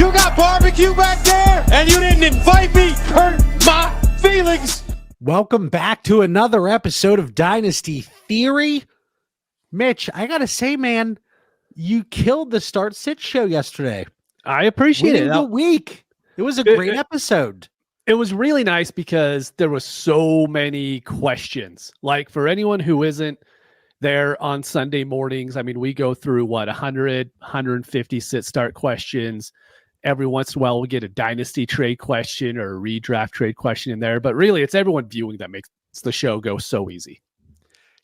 You got barbecue back there, and you didn't invite me. Hurt my feelings. Welcome back to another episode of Dynasty Theory. Mitch, I gotta say, man, you killed the Start Sit show yesterday. I appreciate Winning it. the week. It was a great episode. It was really nice because there was so many questions. Like for anyone who isn't there on Sunday mornings, I mean, we go through 100, 150 sit start questions. Every once in a while, we get a dynasty trade question or a redraft trade question in there. But really, it's everyone viewing that makes the show go so easy.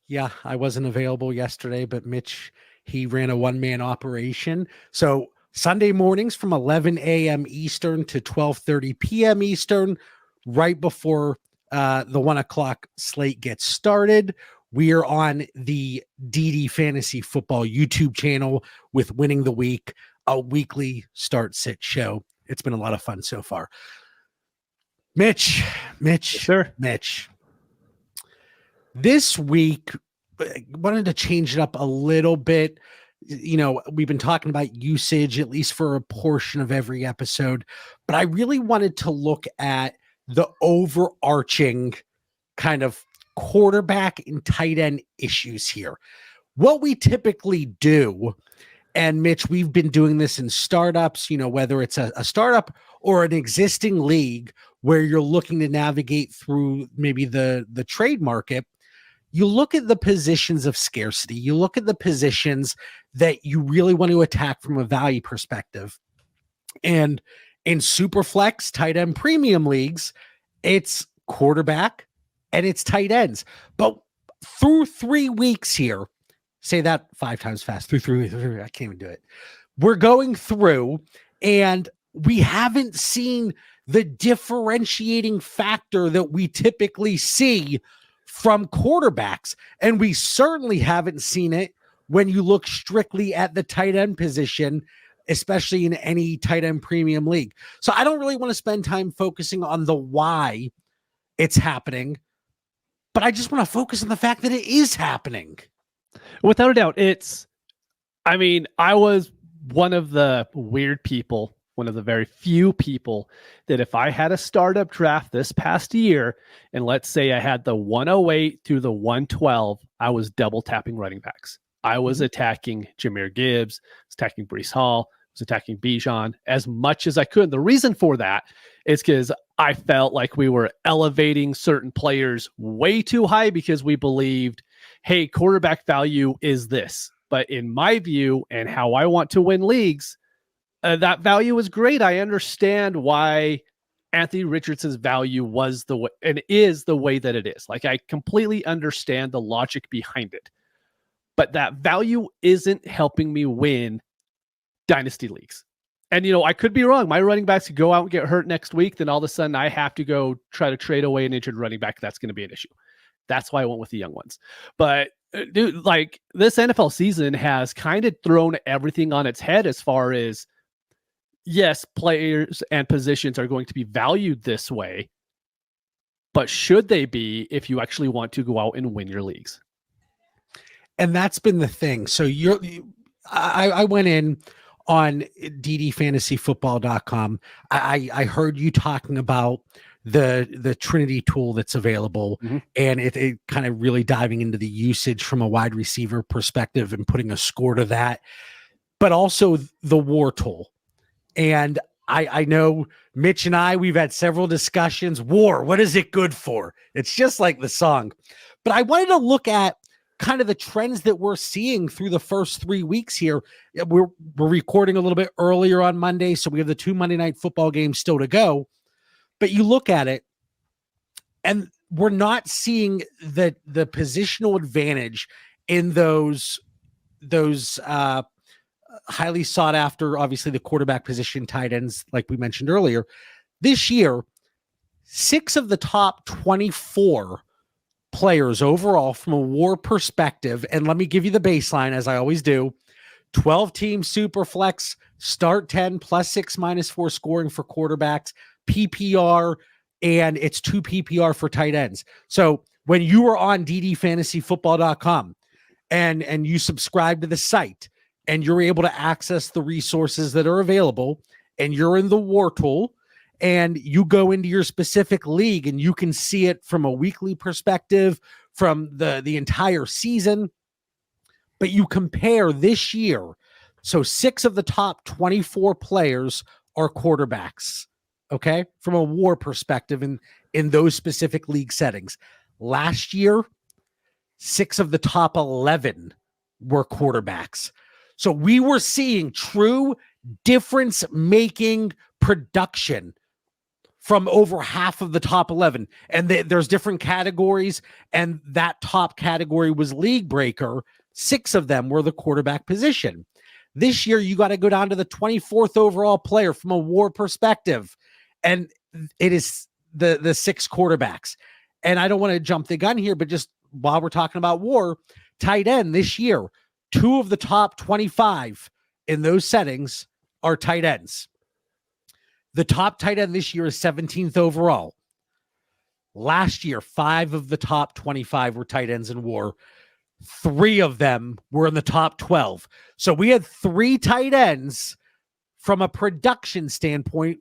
Yeah, I wasn't available yesterday, but Mitch, he ran a one-man operation. So Sunday mornings from 11 a.m. Eastern to 12:30 p.m. Eastern, right before the 1 o'clock slate gets started. We are on the DD Fantasy Football YouTube channel with Winning the Week, a weekly start-sit show. It's been a lot of fun so far. Mitch. Sure. Mitch. This week, I wanted to change it up a little bit. You know, we've been talking about usage, at least for a portion of every episode, but I really wanted to look at the overarching kind of quarterback and tight end issues here. What we typically do, and Mitch, we've been doing this in startups, you know, whether it's a startup or an existing league where you're looking to navigate through maybe the trade market. You look at the positions of scarcity. You look at the positions that you really want to attack from a value perspective. And in Superflex, tight end premium leagues, it's quarterback and it's tight ends. But through 3 weeks here, say that 5 times fast, through 3 weeks, I can't even do it. We're going through and we haven't seen the differentiating factor that we typically see from quarterbacks. And we certainly haven't seen it when you look strictly at the tight end position, especially in any tight end premium league. So I don't really want to spend time focusing on the why it's happening, but I just want to focus on the fact that it is happening. Without a doubt, I was one of the weird people, one of the very few people that if I had a startup draft this past year, and let's say I had the 108 through the 112, I was double tapping running backs. I was attacking Jahmyr Gibbs, attacking Breece Hall, was attacking Bijan as much as I could. The reason for that is because I felt like we were elevating certain players way too high because we believed, hey, quarterback value is this. But in my view and how I want to win leagues, that value is great. I understand why Anthony Richardson's value was the way and is the way that it is. Like I completely understand the logic behind it, but that value isn't helping me win dynasty leagues. And, you know, I could be wrong. My running backs could go out and get hurt next week. Then all of a sudden I have to go try to trade away an injured running back. That's going to be an issue. That's why I went with the young ones. But dude, like this NFL season has kind of thrown everything on its head as far as, yes, players and positions are going to be valued this way, but should they be if you actually want to go out and win your leagues? And that's been the thing. So I went in on ddfantasyfootball.com. I heard you talking about the Trinity tool that's available, and it kind of really diving into the usage from a wide receiver perspective and putting a score to that, but also the WAR tool. And I know Mitch and we've had several discussions. WAR, what is it good for? It's just like the song. But I wanted to look at kind of the trends that we're seeing through the first 3 weeks here. We're recording a little bit earlier on Monday, so we have the 2 Monday Night Football games still to go. But you look at it, and we're not seeing the positional advantage in those highly sought after, obviously the quarterback position, tight ends, like we mentioned earlier. This year, 6 of the top 24 players overall from a WAR perspective, and let me give you the baseline as I always do, 12-team super flex, start 10 +6 -4 scoring for quarterbacks, PPR, and it's 2 PPR for tight ends. So when you are on ddfantasyfootball.com and you subscribe to the site and you're able to access the resources that are available, and you're in the war tool and you go into your specific league and you can see it from a weekly perspective, from the entire season, but you compare this year. So 6 of the top 24 players are quarterbacks, okay, from a war perspective in those specific league settings. Last year, 6 of the top 11 were quarterbacks. So we were seeing true difference-making production from over half of the top 11. And there's different categories, and that top category was league breaker. 6 of them were the quarterback position. This year, you got to go down to the 24th overall player from a war perspective, and it is the 6 quarterbacks. And I don't want to jump the gun here, but just while we're talking about war, tight end this year, 2 of the top 25 in those settings are tight ends. The top tight end this year is 17th overall. Last year, 5 of the top 25 were tight ends in war. 3 of them were in the top 12. So we had 3 tight ends from a production standpoint.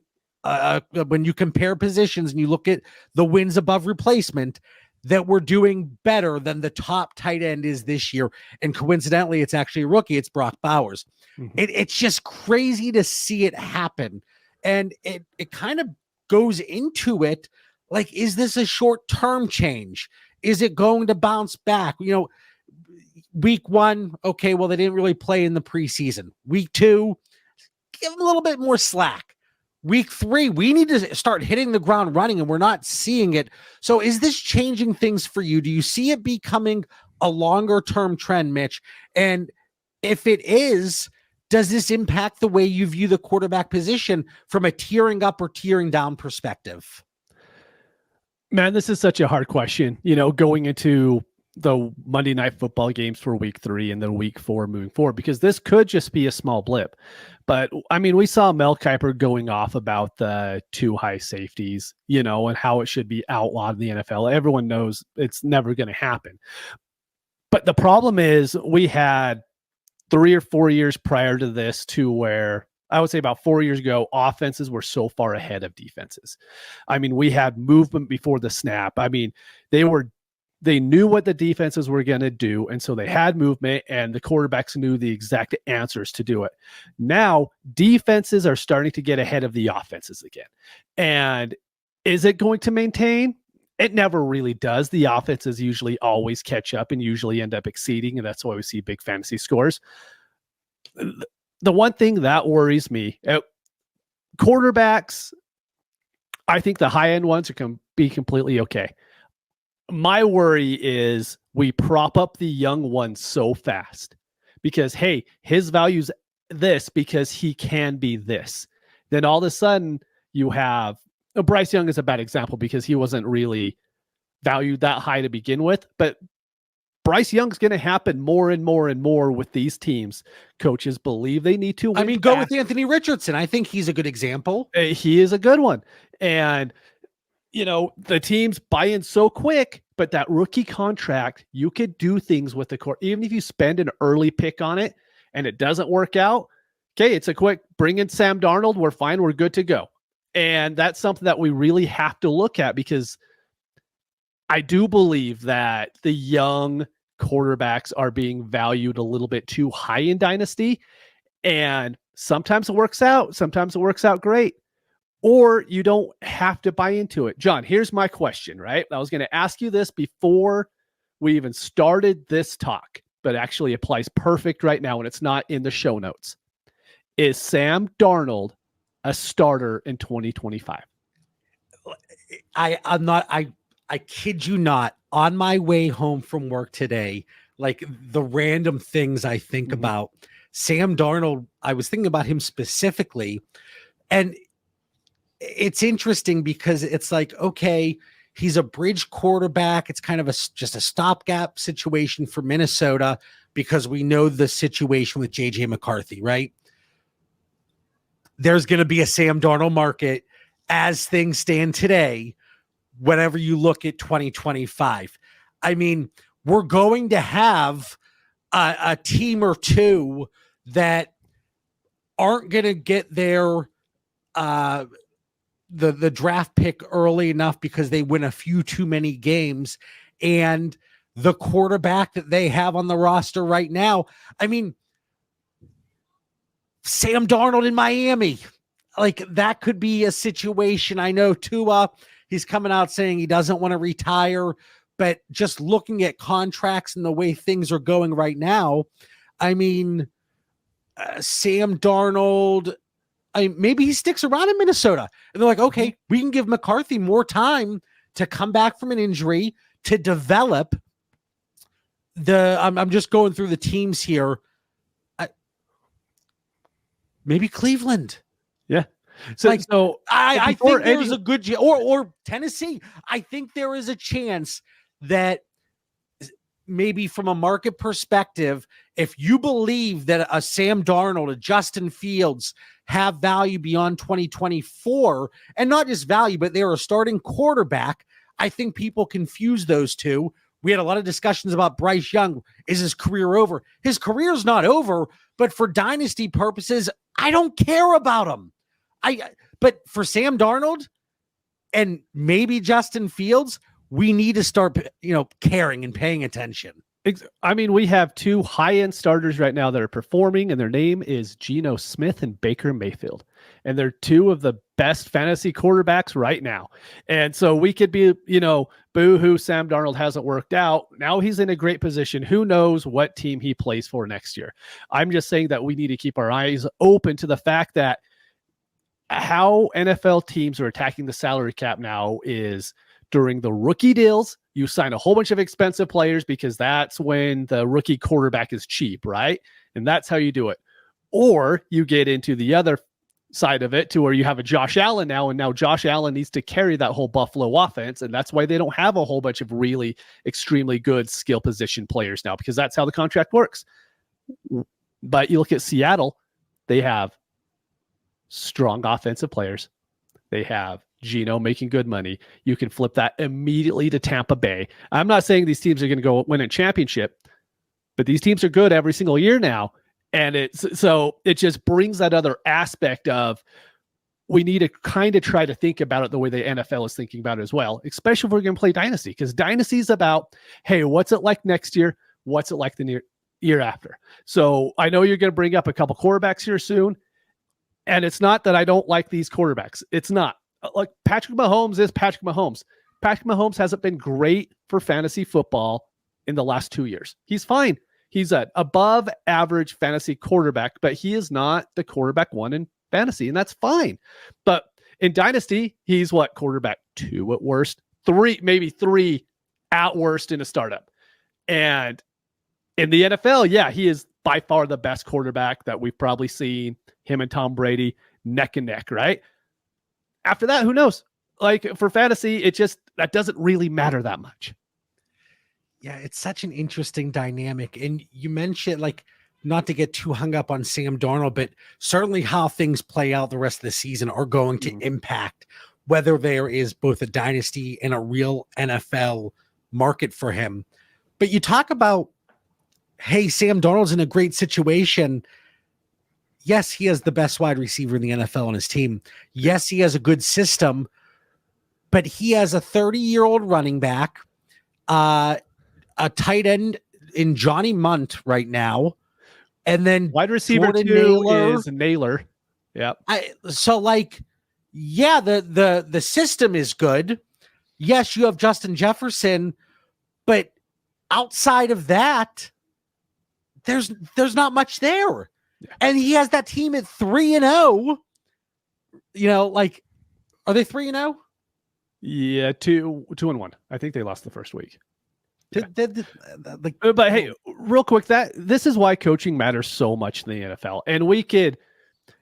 When you compare positions and you look at the wins above replacement, that we're doing better than the top tight end is this year. And coincidentally, it's actually a rookie. It's Brock Bowers. Mm-hmm. It's just crazy to see it happen. And it kind of goes into it like, is this a short-term change? Is it going to bounce back? You know, week 1, okay, well, they didn't really play in the preseason. Week 2, give them a little bit more slack. Week 3, we need to start hitting the ground running, and we're not seeing it. So is this changing things for you? Do you see it becoming a longer-term trend, Mitch? And if it is, does this impact the way you view the quarterback position from a tiering up or tiering down perspective? Man, this is such a hard question, you know, going into the Monday Night Football games for week 3 and then week 4 moving forward, because this could just be a small blip. But I mean, we saw Mel Kiper going off about the 2 high safeties, you know, and how it should be outlawed in the NFL. Everyone knows it's never going to happen. But the problem is we had 3 or 4 years prior to this to where I would say about 4 years ago, offenses were so far ahead of defenses. I mean, we had movement before the snap. I mean, they knew what the defenses were going to do, and so they had movement, and the quarterbacks knew the exact answers to do it. Now, defenses are starting to get ahead of the offenses again. And is it going to maintain? It never really does. The offenses usually always catch up and usually end up exceeding, and that's why we see big fantasy scores. The one thing that worries me, quarterbacks, I think the high-end ones can be completely okay. My worry is we prop up the young ones so fast because, hey, his value's this because he can be this. Then all of a sudden you have Bryce Young is a bad example because he wasn't really valued that high to begin with, but Bryce Young's going to happen more and more and more with these teams. Coaches believe they need to win. I mean, go with Anthony Richardson. I think he's a good example. He is a good one. And, you know, the teams buy in so quick, but that rookie contract, you could do things with the core. Even if you spend an early pick on it and it doesn't work out, okay, it's a quick bring in Sam Darnold. We're fine. We're good to go. And that's something that we really have to look at because I do believe that the young quarterbacks are being valued a little bit too high in Dynasty. And sometimes it works out. Sometimes it works out great. Or you don't have to buy into it. John, here's my question, right? I was going to ask you this before we even started this talk, but actually applies perfect right now and it's not in the show notes. Is Sam Darnold a starter in 2025? I kid you not, on my way home from work today, like the random things I think about Sam Darnold, I was thinking about him specifically. And it's interesting because it's like, okay, he's a bridge quarterback. It's kind of just a stopgap situation for Minnesota because we know the situation with JJ McCarthy, right? There's going to be a Sam Darnold market as things stand today, whenever you look at 2025. I mean, we're going to have a team or two that aren't going to get their the draft pick early enough because they win a few too many games, and the quarterback that they have on the roster right now. I mean, Sam Darnold in Miami, like that could be a situation. I know Tua, he's coming out saying he doesn't want to retire, but just looking at contracts and the way things are going right now, I mean, Sam Darnold, maybe he sticks around in Minnesota and they're like, okay, we can give McCarthy more time to come back from an injury to develop I'm just going through the teams here. Maybe Cleveland. Yeah. So I think there's a good, or Tennessee. I think there is a chance that maybe from a market perspective, if you believe that a Sam Darnold, a Justin Fields have value beyond 2024, and not just value, but they're a starting quarterback, I think people confuse those two. We had a lot of discussions about Bryce Young. Is his career over? His career's not over, but for dynasty purposes, I don't care about him. But for Sam Darnold and maybe Justin Fields, we need to start, caring and paying attention. I mean, we have two high-end starters right now that are performing, and their name is Geno Smith and Baker Mayfield. And they're two of the best fantasy quarterbacks right now. And so we could be, boo-hoo, Sam Darnold hasn't worked out. Now he's in a great position. Who knows what team he plays for next year? I'm just saying that we need to keep our eyes open to the fact that how NFL teams are attacking the salary cap now is during the rookie deals. You sign a whole bunch of expensive players because that's when the rookie quarterback is cheap, right? And that's how you do it. Or you get into the other side of it to where you have a Josh Allen now, and now Josh Allen needs to carry that whole Buffalo offense, and that's why they don't have a whole bunch of really extremely good skill position players now, because that's how the contract works. But you look at Seattle, they have strong offensive players. They have Geno making good money. You can flip that immediately to Tampa Bay. I'm not saying these teams are going to go win a championship, but these teams are good every single year now. And it just brings that other aspect of we need to kind of try to think about it the way the NFL is thinking about it as well, especially if we're going to play Dynasty, because Dynasty is about, hey, what's it like next year? What's it like the year after? So I know you're going to bring up a couple quarterbacks here soon. And it's not that I don't like these quarterbacks. It's not. Like Patrick Mahomes is Patrick Mahomes. Patrick Mahomes hasn't been great for fantasy football in the last 2 years. He's fine. He's an above average fantasy quarterback, but he is not the quarterback one in fantasy, and that's fine. But in Dynasty, he's what, quarterback 2 at worst, 3, maybe 3 at worst in a startup. And in the NFL, yeah, he is by far the best quarterback that we've probably seen. Him and Tom Brady neck and neck, right? After that, who knows? Like for fantasy, that doesn't really matter that much. Yeah, it's such an interesting dynamic. And you mentioned, like, not to get too hung up on Sam Darnold, but certainly how things play out the rest of the season are going to impact whether there is both a dynasty and a real NFL market for him. But you talk about, hey, Sam Darnold's in a great situation. Yes, he has the best wide receiver in the NFL on his team. Yes, he has a good system, but he has a 30-year-old running back, a tight end in Johnny Munt right now, and then wide receiver Jordan 2 is Naylor. Yep. The system is good. Yes, you have Justin Jefferson, but outside of that, there's not much there. Yeah. And he has that team at 3-0. Are they 3-0? Yeah, 2-1. I think they lost the first week. But hey, real quick, this is why coaching matters so much in the NFL. And we could,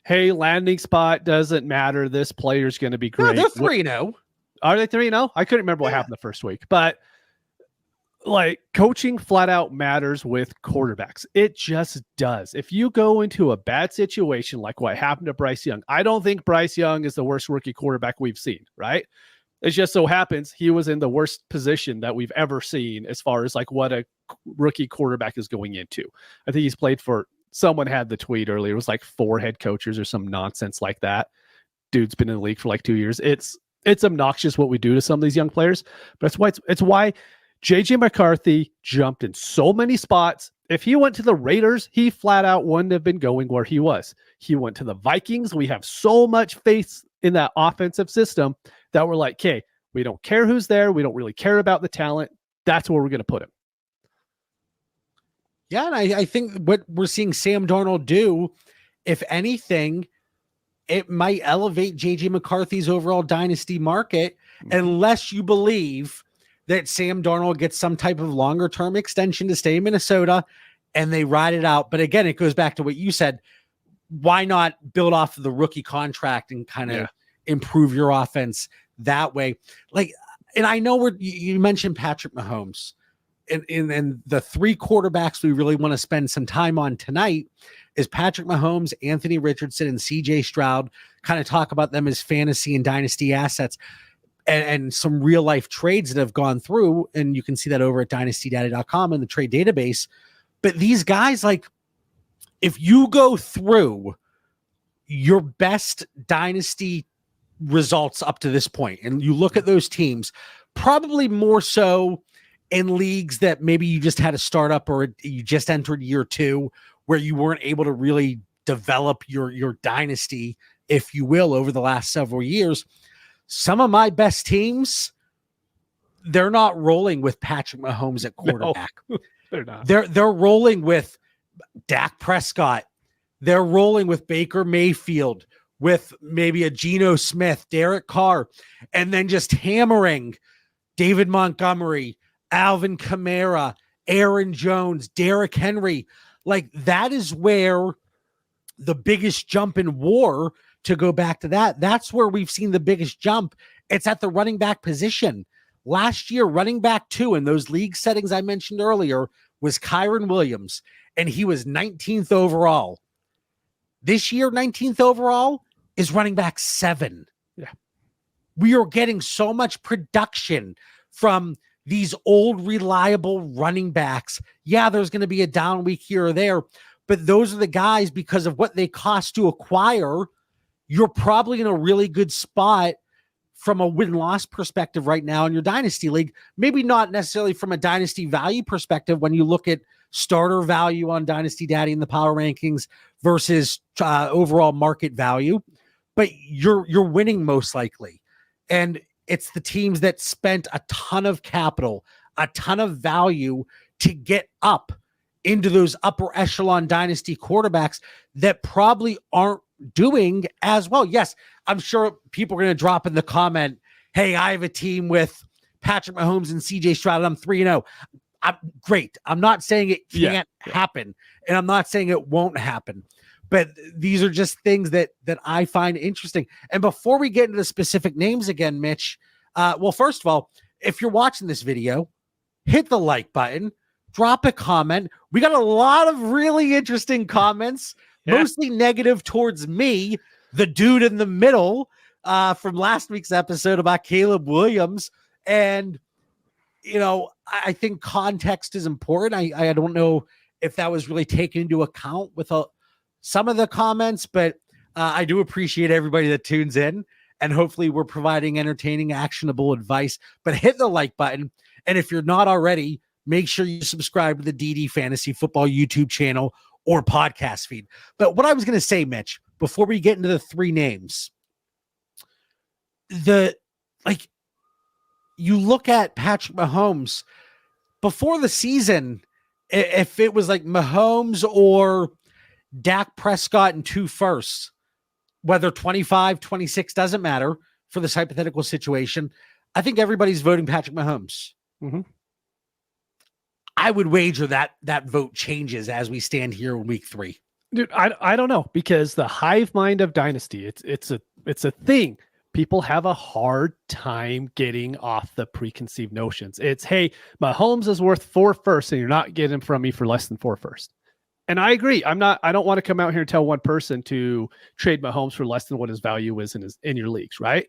hey, landing spot doesn't matter. This player's going to be great. No, they're 3-0. Are they 3-0? I couldn't remember what happened the first week, but like coaching flat out matters with quarterbacks. It just does. If you go into a bad situation like what happened to Bryce Young, I don't think Bryce Young is the worst rookie quarterback we've seen, right? It just so happens he was in the worst position that we've ever seen as far as like what a rookie quarterback is going into. I think he's played for, someone had the tweet earlier, it was like 4 head coaches or some nonsense like that. dude's been in the league for like 2 years. It's obnoxious what we do to some of these young players, but it's why JJ McCarthy jumped in so many spots. If he went to the Raiders, he flat out wouldn't have been going where he was. He went to the Vikings. We have so much faith in that offensive system that we're like, okay, we don't care who's there. We don't really care about the talent. That's where we're going to put him. Yeah, and I think what we're seeing Sam Darnold do, if anything, it might elevate JJ McCarthy's overall dynasty market, unless you believe that Sam Darnold gets some type of longer term extension to stay in Minnesota and they ride it out. But again, it goes back to what you said. Why not build off of the rookie contract and kind of improve your offense that way? Like, and I know you mentioned Patrick Mahomes, and the three quarterbacks we really want to spend some time on tonight is Patrick Mahomes, Anthony Richardson, and CJ Stroud. Kind of talk about them as fantasy and dynasty assets. And some real life trades that have gone through. And you can see that over at dynastydata.com in the trade database. But these guys, like, if you go through your best dynasty results up to this point, and you look at those teams, probably more so in leagues that maybe you just had a startup or you just entered year 2 where you weren't able to really develop your dynasty, if you will, over the last several years. Some of my best teams, they're not rolling with Patrick Mahomes at quarterback. No, they're not. They're rolling with Dak Prescott. They're rolling with Baker Mayfield, with maybe a Geno Smith, Derek Carr, and then just hammering David Montgomery, Alvin Kamara, Aaron Jones, Derrick Henry. Like, that is where the biggest jump in WAR, to go back to that's where we've seen the biggest jump. It's at the running back position. Last year, running back 2 in those league settings I mentioned earlier was Kyron Williams, and he was 19th overall. This year, 19th overall is running back 7. Yeah. We are getting so much production from these old, reliable running backs. Yeah, there's going to be a down week here or there, but those are the guys, because of what they cost to acquire, you're probably in a really good spot from a win-loss perspective right now in your dynasty league. Maybe not necessarily from a dynasty value perspective when you look at starter value on Dynasty Daddy in the power rankings versus overall market value, but you're winning most likely. And it's the teams that spent a ton of capital, a ton of value to get up into those upper echelon dynasty quarterbacks that probably aren't doing as well. Yes, I'm sure people are going to drop in the comment, hey, I have a team with Patrick Mahomes and CJ Stroud, and I'm 3-0. I'm great. I'm not saying it can't happen, and I'm not saying it won't happen, but these are just things that I find interesting. And before we get into the specific names again, Mitch, well, first of all, if you're watching this video, hit the like button, drop a comment. We got a lot of really interesting comments, mostly negative towards me, the dude in the middle, from last week's episode about Caleb Williams. And, you know, I think context is important. I don't know if that was really taken into account with some of the comments, but I do appreciate everybody that tunes in, and hopefully we're providing entertaining, actionable advice. But hit the like button. And if you're not already, make sure you subscribe to the DD Fantasy Football YouTube channel or podcast feed. But what I was going to say, Mitch, before we get into the 3 names, you look at Patrick Mahomes before the season, if it was like Mahomes or Dak Prescott in 2 firsts, whether 25, 26, doesn't matter for this hypothetical situation, I think everybody's voting Patrick Mahomes. Mm-hmm. I would wager that vote changes as we stand here in week 3. Dude, I don't know, because the hive mind of dynasty, it's a thing. People have a hard time getting off the preconceived notions. It's, hey, Mahomes is worth 4 firsts, and you're not getting him from me for less than 4 firsts. And I agree. I don't want to come out here and tell one person to trade Mahomes for less than what his value is in your leagues, right?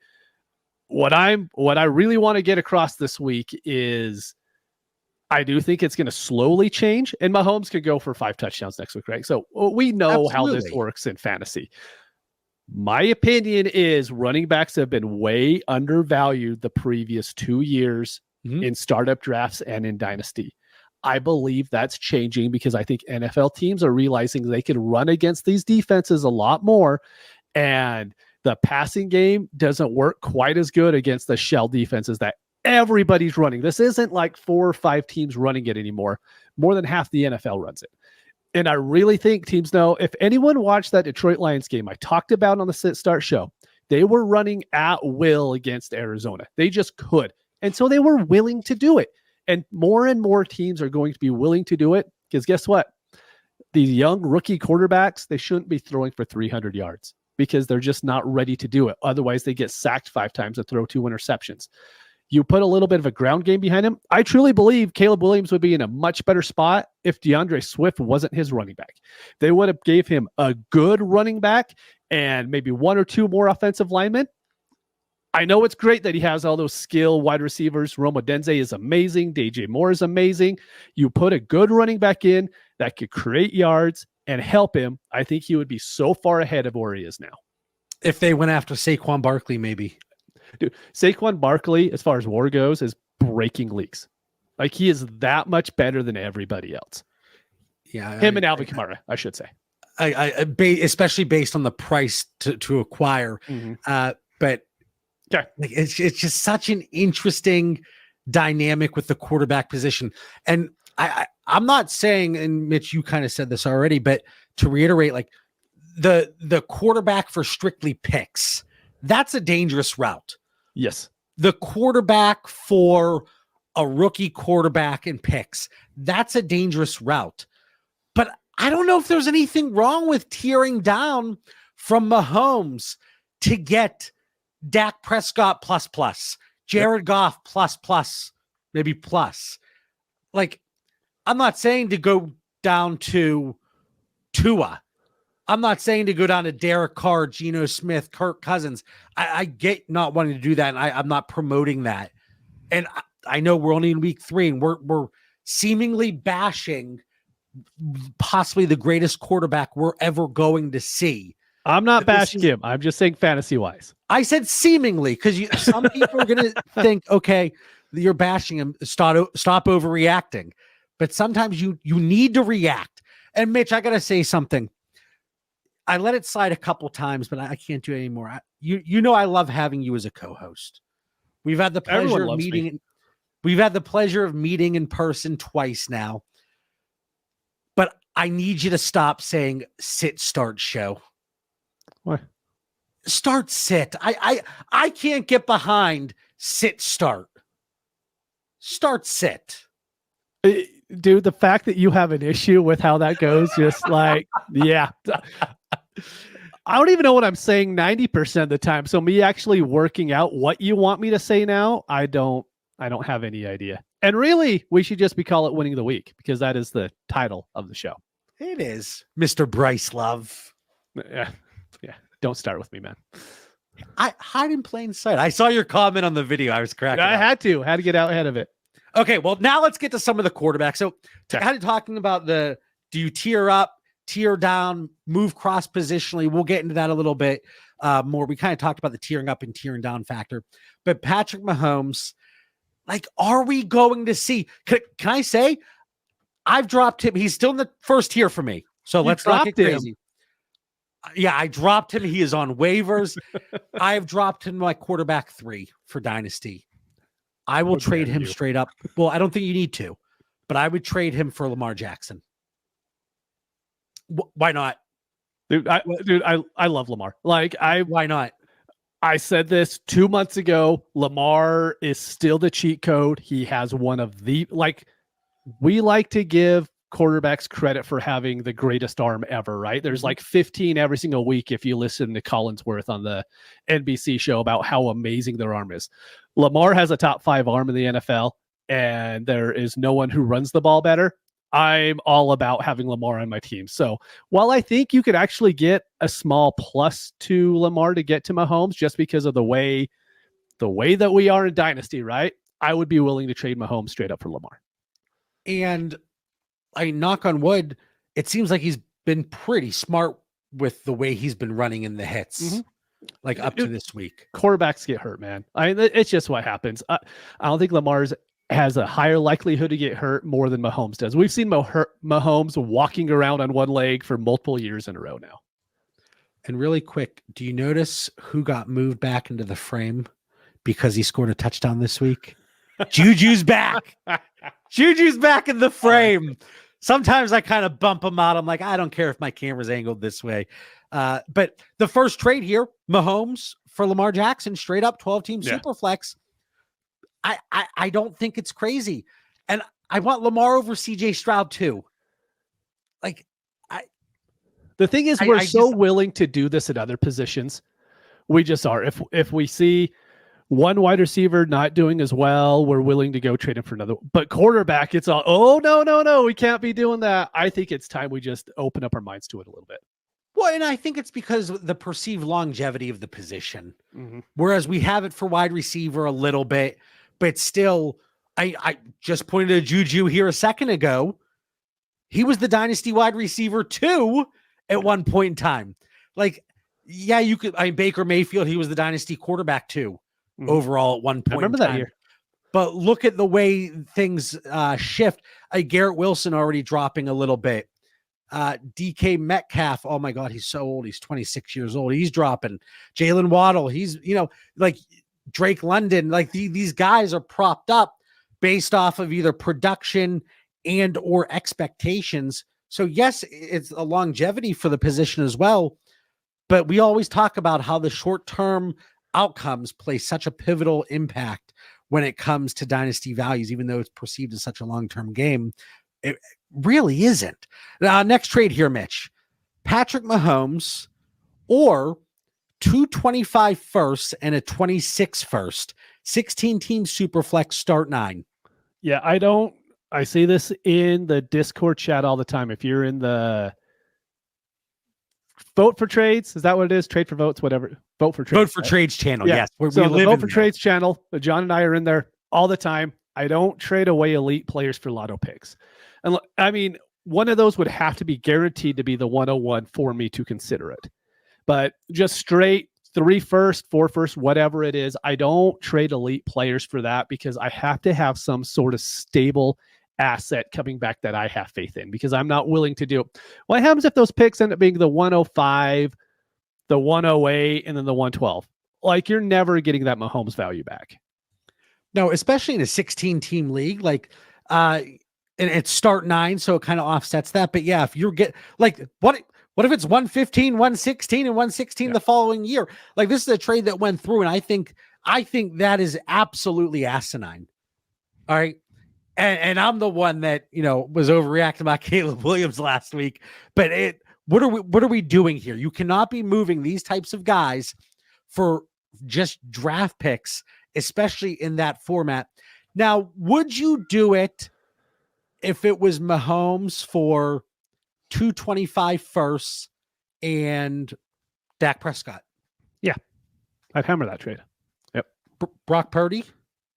What I really want to get across this week is, I do think it's going to slowly change, and Mahomes could go for 5 touchdowns next week, right? So we know how this works in fantasy. My opinion is running backs have been way undervalued the previous 2 years in startup drafts and in Dynasty. I believe that's changing because I think NFL teams are realizing they can run against these defenses a lot more, and the passing game doesn't work quite as good against the shell defenses that everybody's running. This isn't like 4 or 5 teams running it anymore. More than half the NFL runs it. And I really think teams know, if anyone watched that Detroit Lions game I talked about on the Sit Start show, they were running at will against Arizona. They just could. And so they were willing to do it. And more teams are going to be willing to do it because guess what? These young rookie quarterbacks, they shouldn't be throwing for 300 yards because they're just not ready to do it. Otherwise, they get sacked 5 times and throw 2 interceptions. You put a little bit of a ground game behind him. I truly believe Caleb Williams would be in a much better spot if DeAndre Swift wasn't his running back. They would have gave him a good running back and maybe 1 or 2 more offensive linemen. I know it's great that he has all those skill wide receivers. Roma Denze is amazing. DJ Moore is amazing. You put a good running back in that could create yards and help him. I think he would be so far ahead of where he is now. If they went after Saquon Barkley, maybe. Dude, Saquon Barkley, as far as war goes, is breaking leagues. Like, he is that much better than everybody else. Yeah, Him and Alvin Kamara, I should say. Especially based on the price to acquire. But okay, like, it's just such an interesting dynamic with the quarterback position. And I'm not saying, and Mitch, you kind of said this already, but to reiterate, like the quarterback for strictly picks, that's a dangerous route. Yes. The quarterback for a rookie quarterback in picks, that's a dangerous route. But I don't know if there's anything wrong with tearing down from Mahomes to get Dak Prescott plus, Jared Goff plus, maybe plus. Like, I'm not saying to go down to Tua. I'm not saying to go down to Derek Carr, Geno Smith, Kirk Cousins. I get not wanting to do that, and I'm not promoting that. And I know we're only in week 3, and we're seemingly bashing possibly the greatest quarterback we're ever going to see. I'm not bashing him. I'm just saying fantasy-wise. I said seemingly because some people are going to think, okay, you're bashing him. Stop overreacting. But sometimes you need to react. And Mitch, I got to say something. I let it slide a couple times, but I can't do it anymore. You know I love having you as a co-host. We've had the pleasure of meeting. We've had the pleasure of meeting in person twice now. But I need you to stop saying sit, start, show. What? Start, sit. I can't get behind sit, start. Start, sit. Dude, the fact that you have an issue with how that goes, just like, yeah. I don't even know what I'm saying 90% of the time. So me actually working out what you want me to say now, I don't have any idea. And really, we should just call it winning the week because that is the title of the show. It is, Mr. Bryce Love. Yeah. Don't start with me, man. I hide in plain sight. I saw your comment on the video. I was cracking up. Had to get out ahead of it. Okay, well, now let's get to some of the quarterbacks. So kind of talking about do you tier up, tier down, move cross positionally? We'll get into that a little bit more. We kind of talked about the tiering up and tiering down factor. But Patrick Mahomes, like, are we going to see? Can I say I've dropped him? He's still in the first tier for me. So let's not get crazy. Yeah, I dropped him. He is on waivers. I've dropped him my quarterback 3 for Dynasty. I will trade him straight up. Well, I don't think you need to, but I would trade him for Lamar Jackson. Why not? Dude, I love Lamar. Like, why not? I said this 2 months ago. Lamar is still the cheat code. He has one of the, like, we like to give quarterbacks credit for having the greatest arm ever, right? There's like 15 every single week if you listen to Collinsworth on the NBC show about how amazing their arm is. Lamar has a top 5 arm in the NFL, and there is no one who runs the ball better. I'm all about having Lamar on my team. So while I think you could actually get a small plus to Lamar to get to Mahomes just because of the way that we are in Dynasty, right? I would be willing to trade Mahomes straight up for Lamar. And I knock on wood, it seems like he's been pretty smart with the way he's been running in the hits, like up to this week. Quarterbacks get hurt, man. It's just what happens. I don't think Lamar's has a higher likelihood to get hurt more than Mahomes does. We've seen Mahomes walking around on one leg for multiple years in a row now. And really quick, do you notice who got moved back into the frame because he scored a touchdown this week? Juju's back. Juju's back in the frame. Sometimes I kind of bump him out. I'm like, I don't care if my camera's angled this way. But the first trade here, Mahomes for Lamar Jackson, straight up 12-team Superflex. I don't think it's crazy. And I want Lamar over CJ Stroud too. Like, the thing is, we're so willing to do this at other positions. We just are. If we see one wide receiver not doing as well, we're willing to go trade him for another. But quarterback, it's all, oh, no, we can't be doing that. I think it's time we just open up our minds to it a little bit. Well, and I think it's because of the perceived longevity of the position. Whereas we have it for wide receiver a little bit, but still, I just pointed to Juju here a second ago. He was the dynasty wide receiver too at one point in time. Like, yeah, you could, Baker Mayfield, he was the dynasty quarterback too overall at one point. I remember that year. But look at the way things shift. Garrett Wilson already dropping a little bit. DK Metcalf, oh my God, he's so old. He's 26 years old. He's dropping. Jalen Waddle, he's, like Drake London, like these guys are propped up based off of either production and or expectations. So yes, it's a longevity for the position as well. But we always talk about how the short-term outcomes play such a pivotal impact when it comes to dynasty values, even though it's perceived as such a long-term game. It really isn't. Next trade here, Mitch. Patrick Mahomes or 225 firsts and a 26 first, 16-team Superflex start 9. Yeah, I see this in the Discord chat all the time. If you're in the vote for trades, is that what it is? Trade for votes, whatever. Vote for trades. Vote for trades channel. Yeah. Yes. We live vote for trades channel. John and I are in there all the time. I don't trade away elite players for lotto picks. And I mean, one of those would have to be guaranteed to be the 101 for me to consider it. But just straight 3 first, 4 first, whatever it is, I don't trade elite players for that because I have to have some sort of stable asset coming back that I have faith in, because I'm not willing to do it. What happens if those picks end up being the 105, the 108, and then the 112? Like, you're never getting that Mahomes value back. No, especially in a 16-team league, like, and it's start 9, so it kind of offsets that. But yeah, if you're what if it's 115, 116, and 116 the following year? Like, this is a trade that went through, and I think that is absolutely asinine. All right. And I'm the one that, was overreacting about Caleb Williams last week. But what are we doing here? You cannot be moving these types of guys for just draft picks, especially in that format. Now, would you do it if it was Mahomes for 225 firsts and Dak Prescott? Yeah, I'd hammer that trade. Yep. Brock Purdy?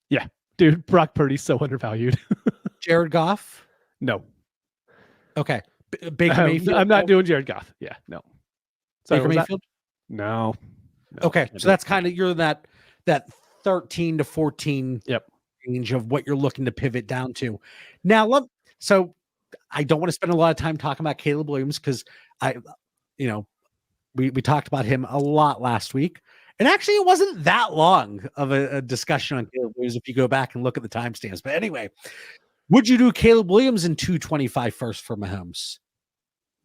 Yeah. Dude, Brock Purdy's so undervalued. Jared Goff? No. Okay. Baker Mayfield? I'm not doing Jared Goff. Yeah, no. Baker Mayfield? No. Okay, so that's kind of, you're that 13 to 14 range of what you're looking to pivot down to. Now, so I don't want to spend a lot of time talking about Caleb Williams because we talked about him a lot last week. And actually, it wasn't that long of a discussion on Caleb Williams if you go back and look at the timestamps. But anyway, would you do Caleb Williams in 225 first for Mahomes?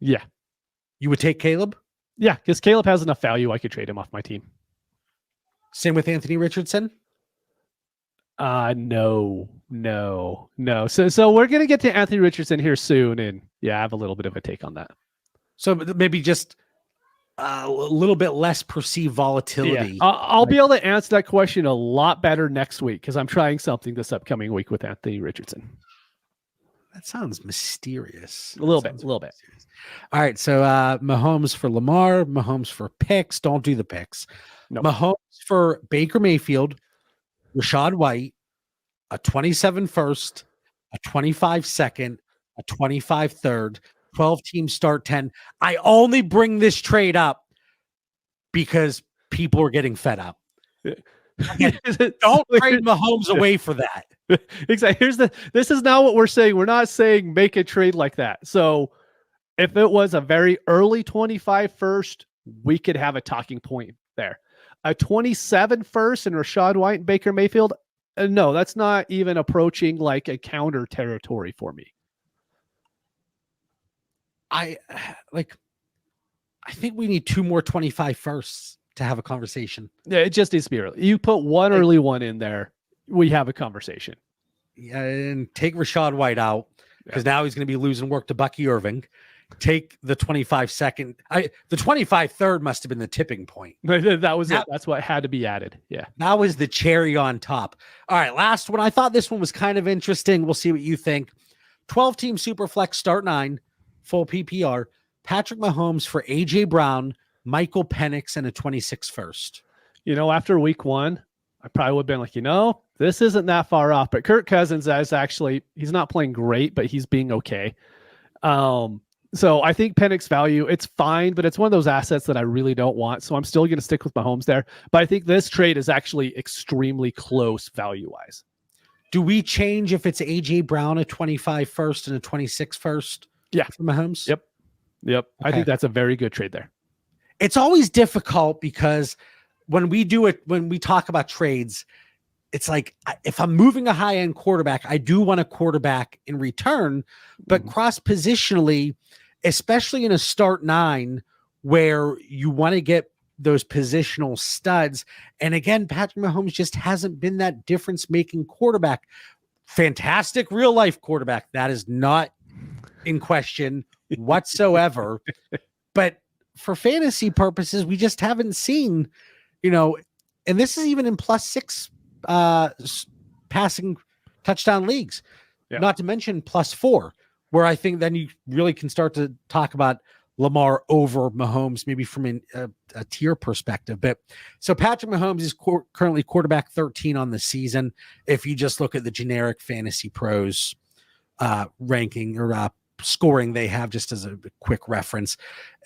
Yeah. You would take Caleb? Yeah, because Caleb has enough value. I could trade him off my team. Same with Anthony Richardson? No. So we're going to get to Anthony Richardson here soon. And yeah, I have a little bit of a take on that. So maybe just a little bit less perceived volatility. Yeah. I'll be able to answer that question a lot better next week because I'm trying something this upcoming week with Anthony Richardson. That sounds mysterious. A little bit. All right. So Mahomes for Lamar, Mahomes for picks. Don't do the picks. Nope. Mahomes for Baker Mayfield, Rashad White, a 27 first, a 25 second, a 25 third, 12 teams start 10. I only bring this trade up because people are getting fed up. Again, don't trade Mahomes away for that. Exactly. This is not what we're saying. We're not saying make a trade like that. So if it was a very early 25 first, we could have a talking point there. A 27 first and Rachaad White and Baker Mayfield, no, that's not even approaching like a counter territory for me. I think we need 2 more 25 firsts to have a conversation. Yeah, it just needs to be early. You put one early one in there, we have a conversation. Yeah, and take Rachaad White out because now he's going to be losing work to Bucky Irving. Take the 25 second. The 25 third must have been the tipping point. That was it. That's what had to be added. Yeah. That was the cherry on top. All right, last one. I thought this one was kind of interesting. We'll see what you think. 12-team Superflex start 9, full PPR. Patrick Mahomes for A.J. Brown, Michael Penix, and a 26 first. After week 1, I probably would have been like, this isn't that far off. But Kirk Cousins he's not playing great, but he's being okay. So I think Penix value, it's fine, but it's one of those assets that I really don't want. So I'm still going to stick with Mahomes there. But I think this trade is actually extremely close value-wise. Do we change if it's A.J. Brown, a 25 first and a 26 first? Yeah. For Mahomes? Yep. Okay. I think that's a very good trade there. It's always difficult because when we talk about trades, it's like if I'm moving a high-end quarterback, I do want a quarterback in return, but cross-positionally, especially in a start 9 where you want to get those positional studs. And again, Patrick Mahomes just hasn't been that difference-making quarterback. Fantastic real-life quarterback. That is not in question whatsoever. But for fantasy purposes, we just haven't seen, and this is even in +6 passing touchdown leagues, not to mention +4, where I think then you really can start to talk about Lamar over Mahomes, maybe from a tier perspective. But so Patrick Mahomes is currently quarterback 13 on the season. If you just look at the generic Fantasy Pros ranking or scoring they have, just as a quick reference.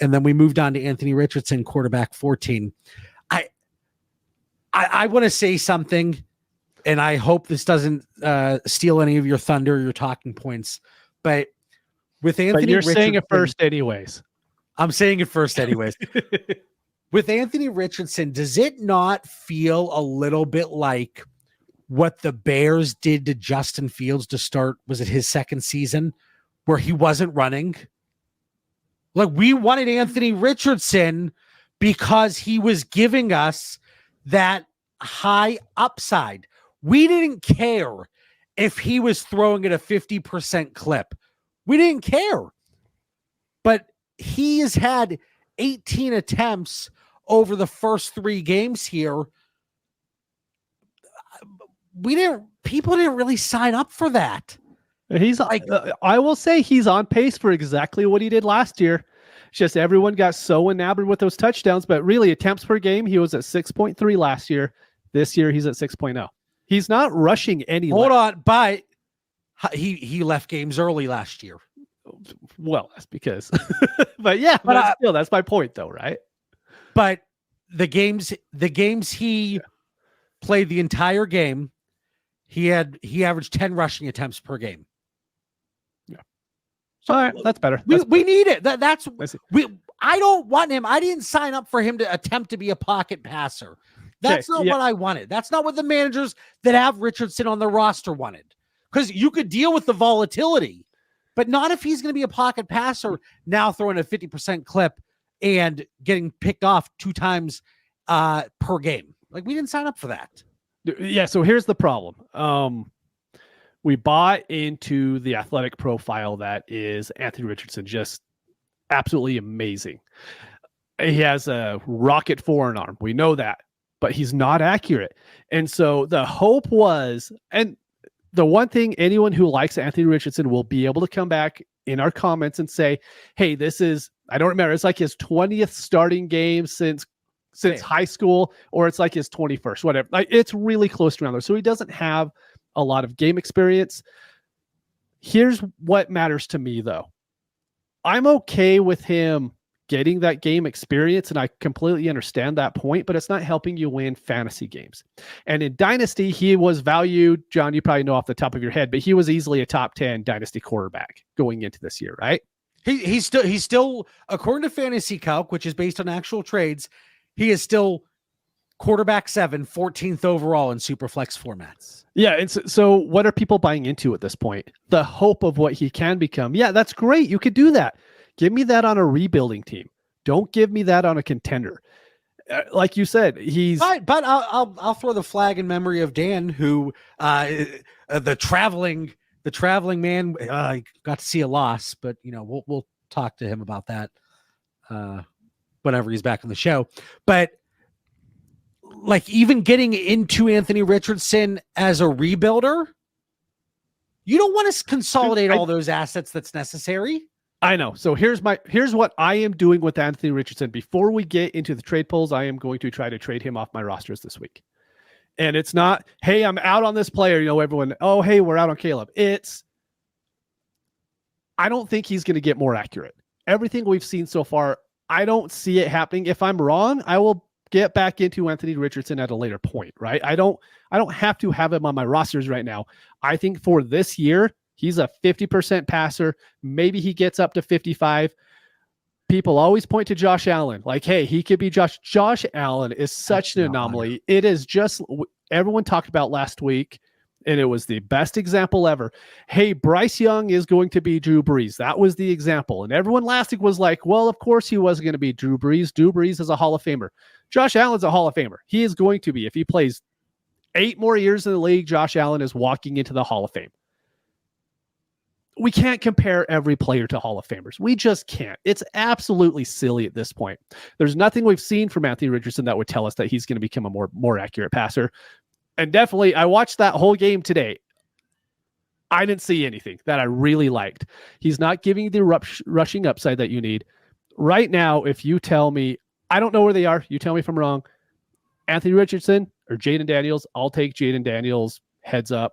And then we moved on to Anthony Richardson, quarterback 14. I want to say something, and I hope this doesn't steal any of your thunder, your talking points. But with Anthony Richardson, saying it first anyways. I'm saying it first anyways. With Anthony Richardson, does it not feel a little bit like what the Bears did to Justin Fields to start, was it his second season, where he wasn't running? Like, we wanted Anthony Richardson because he was giving us that high upside. We didn't care if he was throwing at a 50% clip. We didn't care. But he has had 18 attempts over the first 3 games here. People didn't really sign up for that. He's like, I will say he's on pace for exactly what he did last year. It's just everyone got so enamored with those touchdowns, but really attempts per game, he was at 6.3 last year. This year, he's at 6.0. He's not rushing any. Hold on, but he left games early last year. Well, that's because, but yeah, but still, that's my point, though, right? But the games he played the entire game, he averaged 10 rushing attempts per game. Yeah. So all right, that's better. We need it. I don't want him. I didn't sign up for him to attempt to be a pocket passer. That's not what I wanted. That's not what the managers that have Richardson on their roster wanted. Because you could deal with the volatility, but not if he's going to be a pocket passer now throwing a 50% clip and getting picked off 2 times per game. Like, we didn't sign up for that. Yeah, so here's the problem. We bought into the athletic profile that is Anthony Richardson, just absolutely amazing. He has a rocket forearm. We know that, but he's not accurate. And so the hope was, and the one thing anyone who likes Anthony Richardson will be able to come back in our comments and say, hey, this is, I don't remember, it's like his 20th starting game since high school, or it's like his 21st, whatever. Like, it's really close to around there. So he doesn't have a lot of game experience. Here's what matters to me, though. I'm okay with him getting that game experience, and I completely understand that point, but it's not helping you win fantasy games. And in Dynasty, he was valued, John, you probably know off the top of your head, but he was easily a top 10 Dynasty quarterback going into this year, right? He's still, according to Fantasy Calc, which is based on actual trades, he is still quarterback 7, 14th overall in Superflex formats. Yeah, and so what are people buying into at this point? The hope of what he can become. Yeah, that's great. You could do that. Give me that on a rebuilding team. Don't give me that on a contender. Like you said, he's. But I'll throw the flag in memory of Dan, who the traveling man. Got to see a loss, but we'll talk to him about that whenever he's back on the show. But like, even getting into Anthony Richardson as a rebuilder, you don't want to consolidate all those assets that's necessary. I know. So here's what I am doing with Anthony Richardson. Before we get into the trade polls, I am going to try to trade him off my rosters this week. And it's not, hey, I'm out on this player. Everyone, oh, hey, we're out on Caleb. I don't think he's going to get more accurate. Everything we've seen so far, I don't see it happening. If I'm wrong, I will get back into Anthony Richardson at a later point, right? I don't have to have him on my rosters right now. I think for this year, he's a 50% passer. Maybe he gets up to 55. People always point to Josh Allen. Like, hey, he could be Josh. Josh Allen is such an anomaly. It is just, everyone talked about last week, and it was the best example ever. Hey, Bryce Young is going to be Drew Brees. That was the example. And everyone last week was like, well, of course he wasn't going to be Drew Brees. Drew Brees is a Hall of Famer. Josh Allen's a Hall of Famer. He is going to be. If he plays 8 more years in the league, Josh Allen is walking into the Hall of Fame. We can't compare every player to Hall of Famers. We just can't. It's absolutely silly at this point. There's nothing we've seen from Anthony Richardson that would tell us that he's going to become a more accurate passer. And definitely, I watched that whole game today. I didn't see anything that I really liked. He's not giving you the rushing upside that you need. Right now, if you tell me, I don't know where they are, you tell me if I'm wrong, Anthony Richardson or Jaden Daniels, I'll take Jaden Daniels, heads up.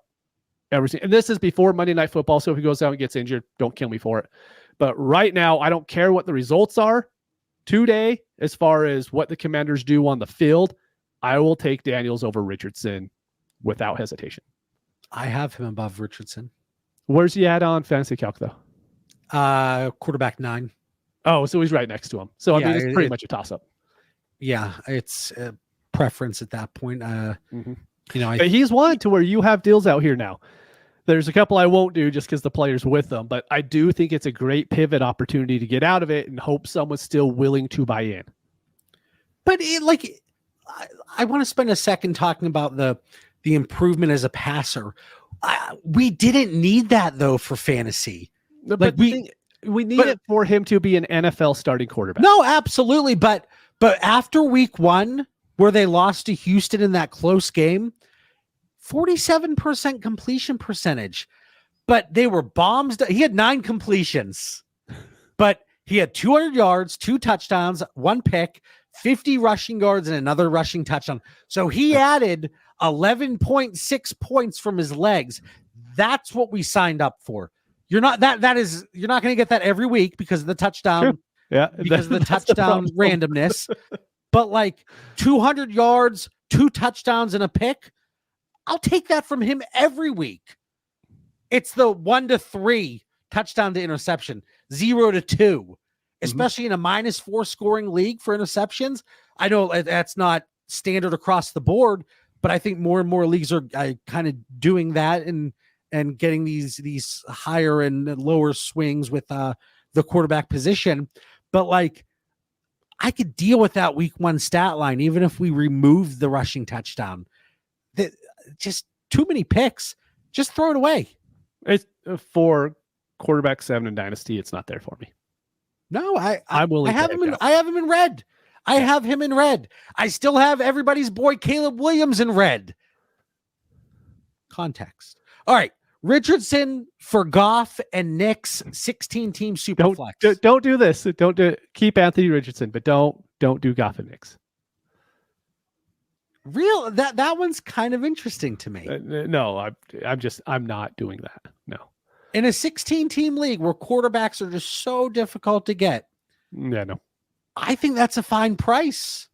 Everything. And this is before Monday Night Football, so if he goes out and gets injured, don't kill me for it. But right now, I don't care what the results are today as far as what the Commanders do on the field. I will take Daniels over Richardson without hesitation. I have him above Richardson. Where's he at on Fantasy Calc, though? Quarterback 9. Oh, so he's right next to him. So, I mean, it's pretty much a toss-up. Yeah, it's a preference at that point. He's one to where you have deals out here now. There's a couple I won't do just because the player's with them, but I do think it's a great pivot opportunity to get out of it and hope someone's still willing to buy in. But I want to spend a second talking about the improvement as a passer. We didn't need that though for fantasy. But we need it for him to be an NFL starting quarterback. No, absolutely. But after week 1, where they lost to Houston in that close game, 47% completion percentage, but they were bombs. He had 9 completions, but he had 200 yards, 2 touchdowns, 1 pick, 50 rushing yards, and another rushing touchdown. So he added 11.6 points from his legs. That's what we signed up for. You're not going to get that every week because of the touchdown. Sure. Yeah. Because of the touchdown randomness. But like 200 yards, 2 touchdowns, and a pick, I'll take that from him every week. It's the 1 to 3 touchdown to interception, 0 to 2, especially in a -4 scoring league for interceptions. I know that's not standard across the board, but I think more and more leagues are kind of doing that and getting these higher and lower swings with the quarterback position. But like, I could deal with that week 1 stat line, even if we removed the rushing touchdown. Just too many picks. Just throw it away. It's for quarterback 7 in Dynasty. It's not there for me. No, I'm willing. I have him in red. I have him in red. I still have everybody's boy Caleb Williams in red. Context. All right. Richardson for Goff and Knicks 16-team Superflex. Don't do this. Don't do it. Keep Anthony Richardson, but don't do Goff and Knicks. Real that one's kind of interesting to me. No, I'm not doing that. No. In a 16-team league where quarterbacks are just so difficult to get, Yeah, no. I think that's a fine price.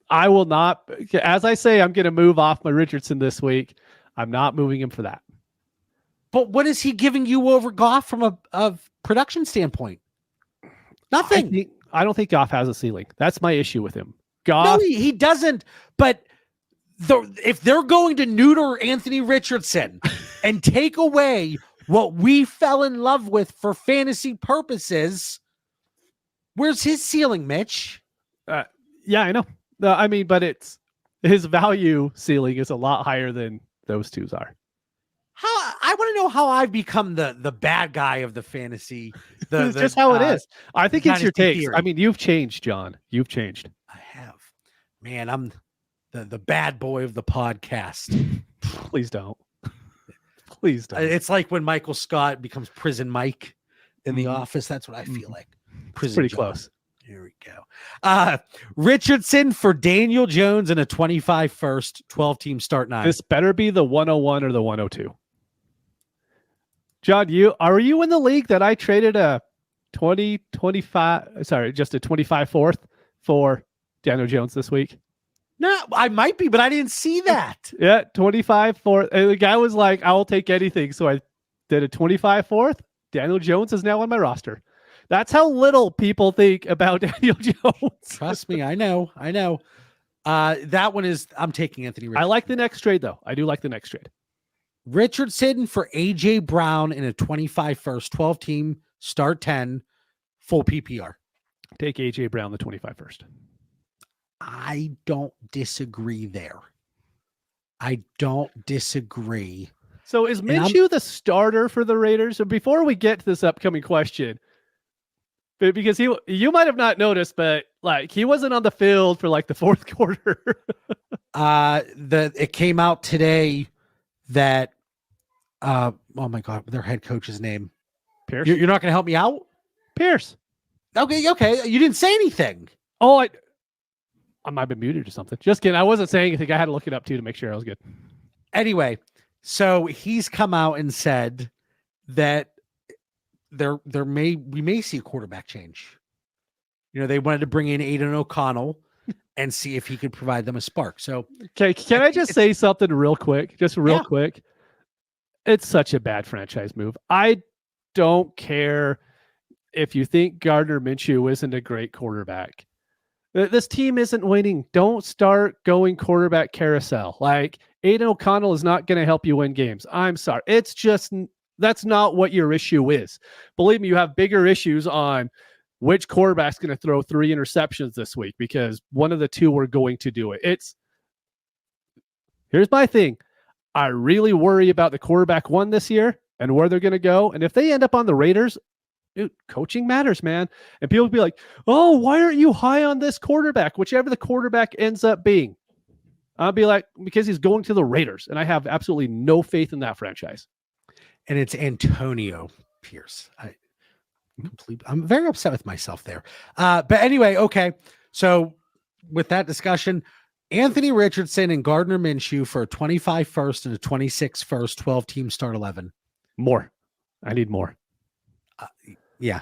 I will not. As I say, I'm going to move off my Richardson this week. I'm not moving him for that. But what is he giving you over Goff from a production standpoint? Nothing. I don't think Goff has a ceiling. That's my issue with him. Goff. No, he doesn't. But if they're going to neuter Anthony Richardson and take away what we fell in love with for fantasy purposes, where's his ceiling, Mitch? Yeah, I know. No, I mean, but his value ceiling is a lot higher than those two's are. I want to know how I've become the bad guy of the fantasy. It's just how it is. I think it's your Dynasty takes. Theory. I mean, you've changed, John. You've changed. I have. Man, I'm the bad boy of the podcast. Please don't. Please don't. It's like when Michael Scott becomes Prison Mike in The Office. That's what I feel like. Prison Pretty John. close. Here we go. Richardson for Daniel Jones and a 25 first, 12-team start 9. This better be the 101 or the 102. John, are you in the league that I traded a 25 fourth for Daniel Jones this week? No, I might be, but I didn't see that. Yeah, 25 fourth. And the guy was like, I will take anything. So I did a 25 fourth. Daniel Jones is now on my roster. That's how little people think about Daniel Jones. Trust me, I know. That one is, I'm taking Anthony Richardson. I like the next trade, though. I do like the next trade. Richardson for A.J. Brown in a 25 first, 12-team start 10, full PPR. Take A.J. Brown, the 25 first. I don't disagree there. I don't disagree. So is Minshew the starter for the Raiders? So before we get to this upcoming question, because you might have not noticed, but like he wasn't on the field for like the fourth quarter. It came out today that oh my God, their head coach's name. Pierce. You're not going to help me out? Pierce. Okay. You didn't say anything. Oh, I might have been muted or something. Just kidding. I wasn't saying anything. I had to look it up too to make sure I was good. Anyway, so he's come out and said that we may see a quarterback change. You know, they wanted to bring in Aiden O'Connell and see if he could provide them a spark. So, okay, can I just say something real quick? Just real quick. It's such a bad franchise move. I don't care if you think Gardner Minshew isn't a great quarterback. This team isn't winning. Don't start going quarterback carousel. Like Aiden O'Connell is not going to help you win games. I'm sorry. It's just, that's not what your issue is. Believe me, you have bigger issues on which quarterback's going to throw 3 interceptions this week because one of the two are going to do it. Here's my thing. I really worry about the quarterback one this year and where they're going to go. And if they end up on the Raiders, dude, coaching matters, man. And people will be like, oh, why aren't you high on this quarterback? Whichever the quarterback ends up being. I'll be like, because he's going to the Raiders. And I have absolutely no faith in that franchise. And it's Antonio Pierce. I'm very upset with myself there. But anyway, okay. So with that discussion, Anthony Richardson and Gardner Minshew for a 25 first and a 26 first, 12-team start 11. More. I need more. Yeah.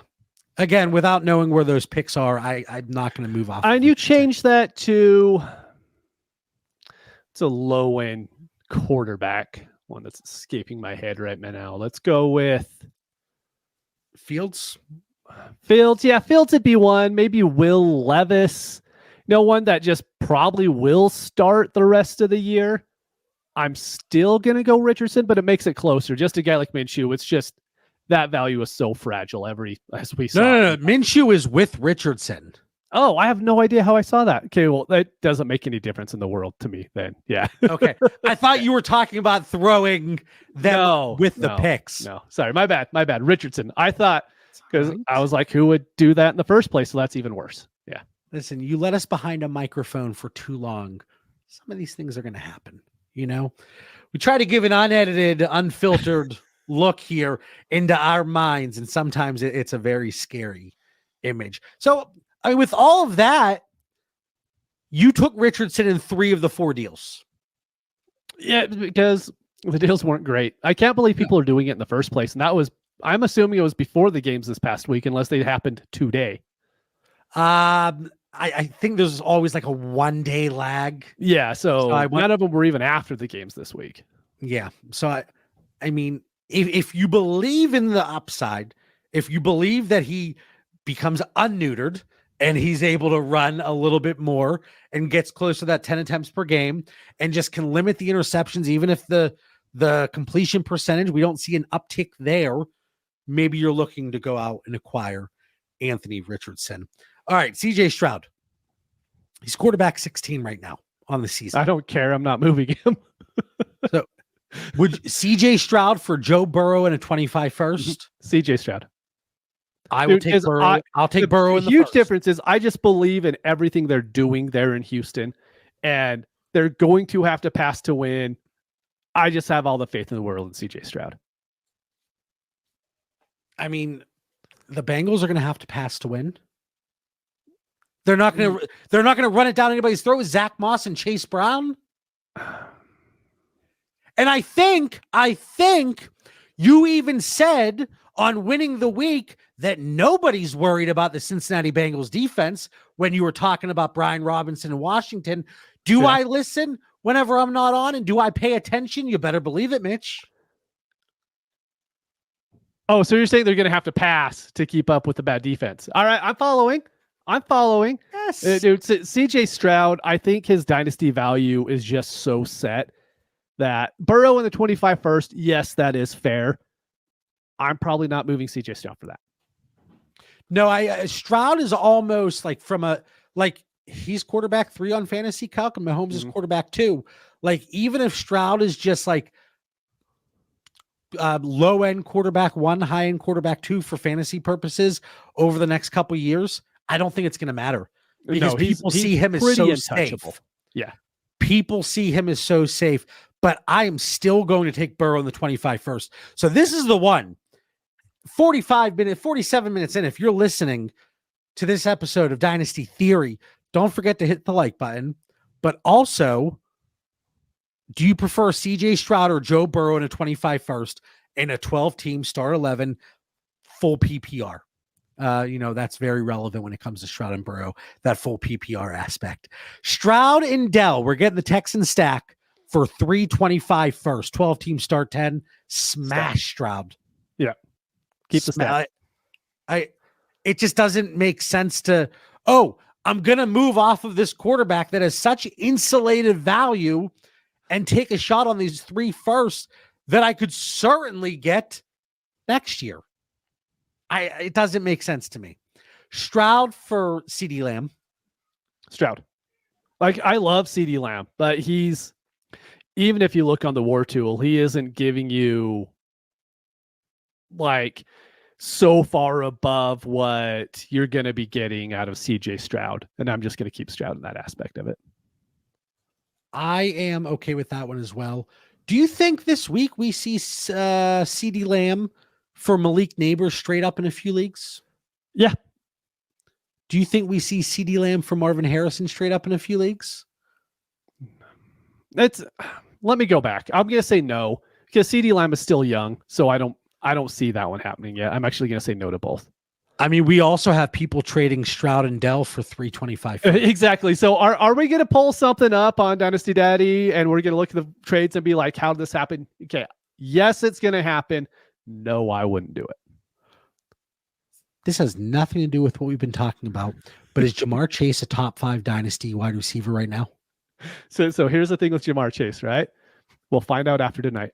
Again, without knowing where those picks are, I'm not going to move off. And you change that to it's a low-end quarterback, one that's escaping my head right now. Let's go with Fields. Yeah, Fields would be one. Maybe Will Levis. No one that just probably will start the rest of the year. I'm still going to go Richardson, but it makes it closer. Just a guy like Minshew, it's just that value is so fragile as we saw. No. Minshew is with Richardson. Oh, I have no idea how I saw that. Okay, well, that doesn't make any difference in the world to me then. Yeah. Okay. I thought you were talking about throwing them with the picks. No, sorry. My bad. Richardson. I thought, because I was like, who would do that in the first place? So that's even worse. Yeah. Listen, you let us behind a microphone for too long. Some of these things are going to happen. You know, we try to give an unedited, unfiltered look here into our minds. And sometimes it's a very scary image. So, I mean, with all of that, you took Richardson in 3 of the 4 deals. Yeah, because The deals weren't great. I can't believe people are doing it in the first place. And I'm assuming it was before the games this past week, unless they happened today. I think there's always like a 1 day lag. Yeah, so none of them were even after the games this week. Yeah. So I mean, if you believe in the upside, if you believe that he becomes unneutered and he's able to run a little bit more and gets close to that 10 attempts per game and just can limit the interceptions, even if the completion percentage, we don't see an uptick there, maybe you're looking to go out and acquire Anthony Richardson. All right, CJ Stroud. He's quarterback 16 right now on the season. I don't care. I'm not moving him. So would CJ Stroud for Joe Burrow in a 25 first? CJ Stroud. I will take Burrow. I'll take Burrow in the huge first. Difference is I just believe in everything they're doing there in Houston, and they're going to have to pass to win. I just have all the faith in the world in CJ Stroud. I mean, the Bengals are going to have to pass to win. They're not going to run it down anybody's throat with Zach Moss and Chase Brown. And I think you even said on Winning the Week that nobody's worried about the Cincinnati Bengals defense when you were talking about Brian Robinson in Washington. Do I listen whenever I'm not on, and do I pay attention? You better believe it, Mitch. Oh, so you're saying they're going to have to pass to keep up with the bad defense. All right, I'm following. Yes. Dude, CJ Stroud, I think his dynasty value is just so set that Burrow in the 25 first, yes, that is fair. I'm probably not moving CJ Stroud for that. No, Stroud is almost like he's quarterback 3 on Fantasy Calc, and Mahomes is quarterback 2. Like, even if Stroud is just like low end quarterback 1, high end quarterback 2 for fantasy purposes over the next couple of years, I don't think it's going to matter because people see him as so safe. Yeah. People see him as so safe, but I am still going to take Burrow in the 25 first. So this is the one. 47 minutes in, if you're listening to this episode of Dynasty Theory, don't forget to hit the like button. But also, do you prefer CJ Stroud or Joe Burrow in a 25 first in a 12-team start 11 full PPR? That's very relevant when it comes to Stroud and Burrow, that full PPR aspect. Stroud and Dell, we're getting the Texan stack for 325 first, 12-team start 10. Smash Stroud. Yeah. Keep the stack. It just doesn't make sense to, I'm going to move off of this quarterback that has such insulated value and take a shot on these 3 firsts that I could certainly get next year. It doesn't make sense to me. Stroud for CeeDee Lamb. Stroud. Like, I love CeeDee Lamb, but even if you look on the War Tool, he isn't giving you like so far above what you're going to be getting out of CJ Stroud. And I'm just going to keep Stroud in that aspect of it. I am okay with that one as well. Do you think this week we see CeeDee Lamb for Malik Neighbors straight up in a few leagues? Yeah. Do you think we see CeeDee Lamb for Marvin Harrison straight up in a few leagues? Let me go back. I'm going to say no because CeeDee Lamb is still young. So I don't see that one happening yet. I'm actually going to say no to both. I mean, we also have people trading Stroud and Dell for 325. Exactly. So are we going to pull something up on Dynasty Daddy and we're going to look at the trades and be like, how did this happen? Okay. Yes, it's going to happen. No, I wouldn't do it. This has nothing to do with what we've been talking about, but is Jamar Chase a top 5 Dynasty wide receiver right now? So here's the thing with Jamar Chase, right? We'll find out after tonight.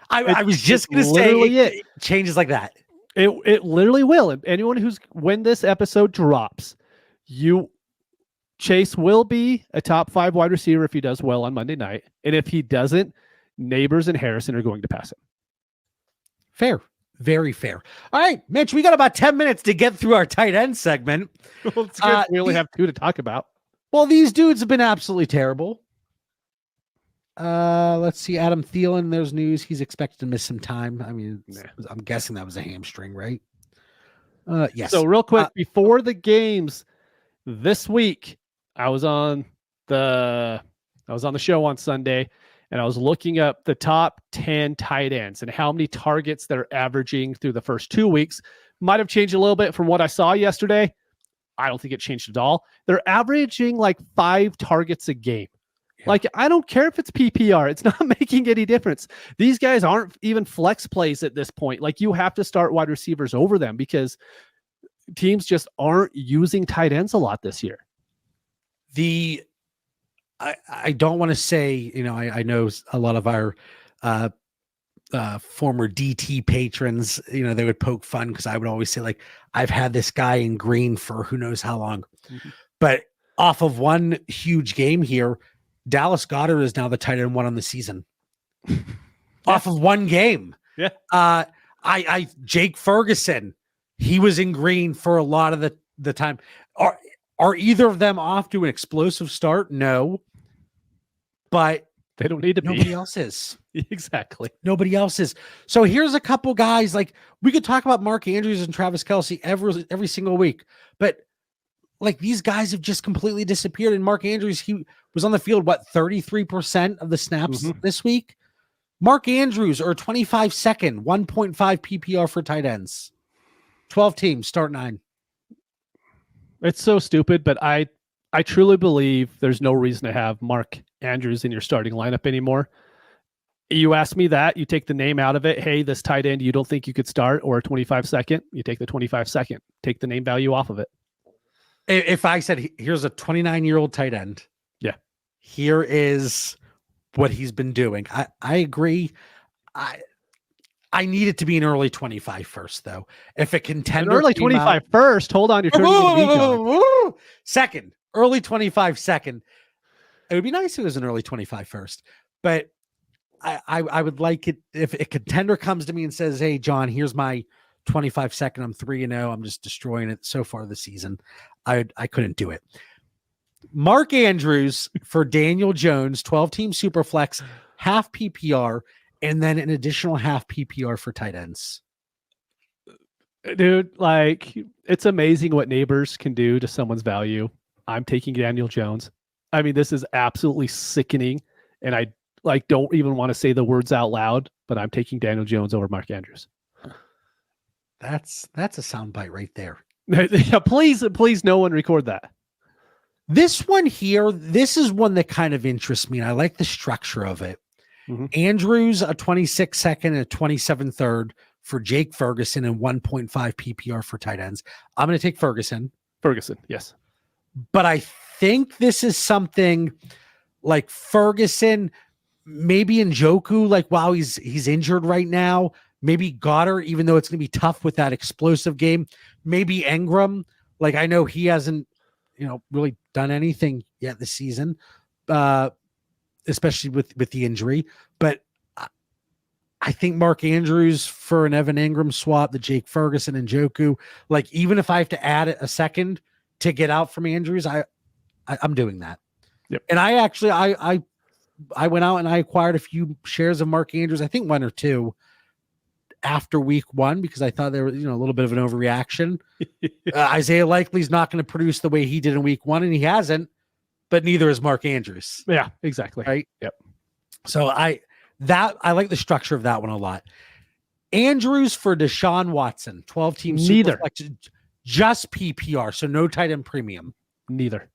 I was just going to say it changes like that. It literally will. And anyone when this episode drops, Chase will be a top 5 wide receiver if he does well on Monday night. And if he doesn't, Neighbors and Harrison are going to pass him. Fair. Very fair. All right, Mitch, we got about 10 minutes to get through our tight end segment. Well, it's good. We only have 2 to talk about. Well, these dudes have been absolutely terrible. Let's see. Adam Thielen, there's news. He's expected to miss some time. I mean, I'm guessing that was a hamstring, right? Yes. So real quick, before the games this week, I was on the show on Sunday, and I was looking up the top 10 tight ends and how many targets they're averaging through the first 2 weeks. Might have changed a little bit from what I saw yesterday. I don't think it changed at all. They're averaging like 5 targets a game. Yeah. Like, I don't care if it's PPR. It's not making any difference. These guys aren't even flex plays at this point. Like, you have to start wide receivers over them because teams just aren't using tight ends a lot this year. I don't want to say, I know a lot of our former DT patrons, they would poke fun because I would always say, like, I've had this guy in green for who knows how long. Mm-hmm. But off of one huge game here, Dallas Goedert is now the tight end 1 on the season. Off of one game. Yeah. Jake Ferguson, he was in green for a lot of the time. Are either of them off to an explosive start? No. But they don't need to nobody be. else is. Exactly. Nobody else is. So here's a couple guys. Like, we could talk about Mark Andrews and Travis Kelce every single week, but like, these guys have just completely disappeared. And Mark Andrews, he was on the field, 33% of the snaps this week? Mark Andrews, or 25-second, 1.5 PPR for tight ends. 12 teams, start 9. It's so stupid, but I truly believe there's no reason to have Mark Andrews in your starting lineup anymore. You ask me that, you take the name out of it. Hey, this tight end you don't think you could start, or a 25-second, you take the 25-second. Take the name value off of it. If I said, here's a 29-year-old tight end. Yeah. Here is what he's been doing. I agree. I need it to be an early 25 first, though. If a contender, an early 25 first, hold on, you're turning second, early 25 second. It would be nice if it was an early 25 first, but I would like it if a contender comes to me and says, "Hey, John, here's my 25 second. I'm 3-0. I'm just destroying it so far this season." I couldn't do it. Mark Andrews for Daniel Jones, 12-team Superflex, half PPR, and then an additional half PPR for tight ends. Dude, like, it's amazing what neighbors can do to someone's value. I'm taking Daniel Jones. I mean, this is absolutely sickening, and I don't even want to say the words out loud, but I'm taking Daniel Jones over Mark Andrews. That's a soundbite right there. Yeah, please, no one record that. This one here, this is one that kind of interests me, and I like the structure of it. Mm-hmm. Andrews, a 26-second and a 27-third for Jake Ferguson, and 1.5 PPR for tight ends. I'm going to take Ferguson. Yes. But I think this is something like Ferguson, maybe Njoku, like, while he's injured right now. Maybe Goddard, even though it's going to be tough with that explosive game. Maybe Ingram. Like, I know he hasn't, really done anything yet this season, especially with the injury. But I think Mark Andrews for an Evan Ingram swap, the Jake Ferguson and Njoku. Like, even if I have to add a second to get out from Andrews, I'm doing that. Yep. And I actually, I went out and I acquired a few shares of Mark Andrews. I think 1 or 2. After week 1, because I thought there was, a little bit of an overreaction. Isaiah Likely's not going to produce the way he did in week 1, and he hasn't, but neither is Mark Andrews. Yeah, exactly. Right. Yep. So I like the structure of that one a lot. Andrews for Deshaun Watson, 12-team neither, just PPR. So no tight end premium. Neither.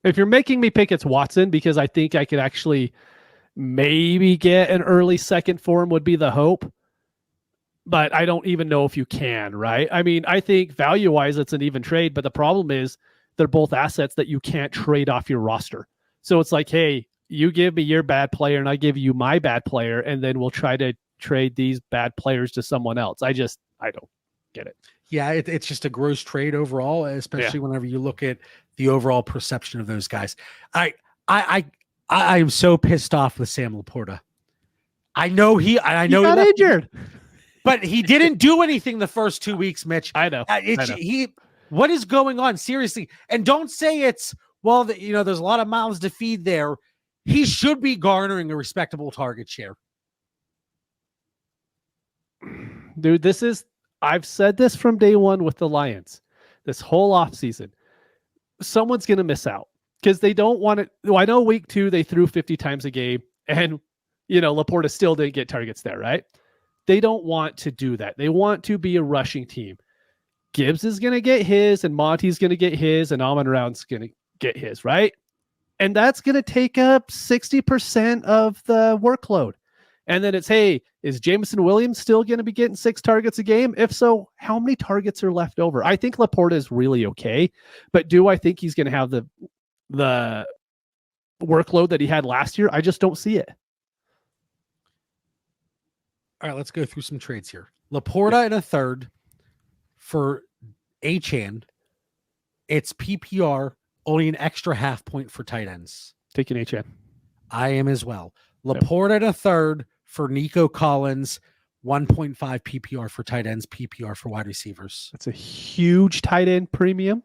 If you're making me pick, it's Watson, because I think I could actually maybe get an early second for him would be the hope. But I don't even know if you can, right? I mean, I think value-wise, it's an even trade, but the problem is they're both assets that you can't trade off your roster. So it's like, hey, you give me your bad player and I give you my bad player, and then we'll try to trade these bad players to someone else. I don't get it. Yeah, it's just a gross trade overall, especially whenever you look at the overall perception of those guys. I am so pissed off with Sam Laporta. I know he got injured. But he didn't do anything the first 2 weeks, Mitch. I know. What is going on? Seriously. And don't say it's, there's a lot of mouths to feed there. He should be garnering a respectable target share. Dude, I've said this from day one with the Lions, this whole offseason. Someone's going to miss out because they don't want it. I know week 2, they threw 50 times a game. And, Laporta still didn't get targets there, right? They don't want to do that. They want to be a rushing team. Gibbs is going to get his, and Monty's going to get his, and Amon-Ra's going to get his, right? And that's going to take up 60% of the workload. And then it's, hey, is Jameson Williams still going to be getting 6 targets a game? If so, how many targets are left over? I think Laporta is really okay, but do I think he's going to have the workload that he had last year? I just don't see it. All right, let's go through some trades here. Laporta in a third for Achane. It's PPR, only an extra half point for tight ends. Taking Achane. I am as well. Laporta in a third for Nico Collins, 1.5 PPR for tight ends, PPR for wide receivers. That's a huge tight end premium.